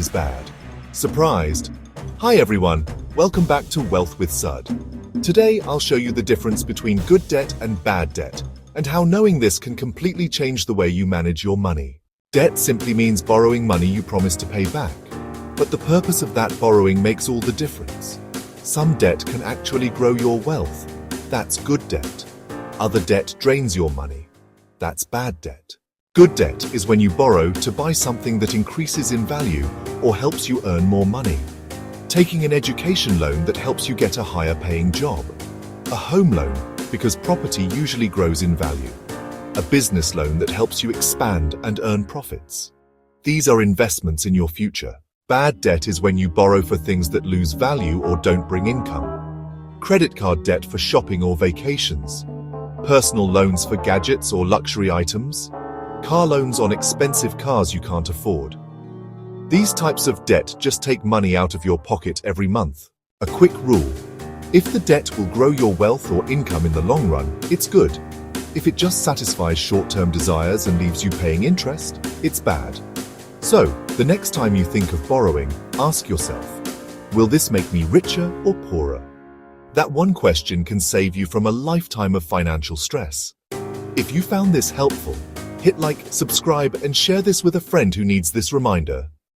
is bad. Surprised? Hi everyone, welcome back to Wealth with Sud. Today I'll show you the difference between good debt and bad debt, and how knowing this can completely change the way you manage your money. Debt simply means borrowing money you promise to pay back. But the purpose of that borrowing makes all the difference. Some debt can actually grow your wealth. That's good debt. Other debt drains your money. That's bad debt. Good debt is when you borrow to buy something that increases in value or helps you earn more money. Taking an education loan that helps you get a higher paying job. A home loan because property usually grows in value. A business loan that helps you expand and earn profits. These are investments in your future. Bad debt is when you borrow for things that lose value or don't bring income. Credit card debt for shopping or vacations. Personal loans for gadgets or luxury items. Car loans on expensive cars you can't afford. These types of debt just take money out of your pocket every month. A quick rule: if the debt will grow your wealth or income in the long run, it's good. If it just satisfies short-term desires and leaves you paying interest, it's bad. So, the next time you think of borrowing, ask yourself, will this make me richer or poorer? That one question can save you from a lifetime of financial stress. If you found this helpful, hit like, subscribe, and share this with a friend who needs this reminder.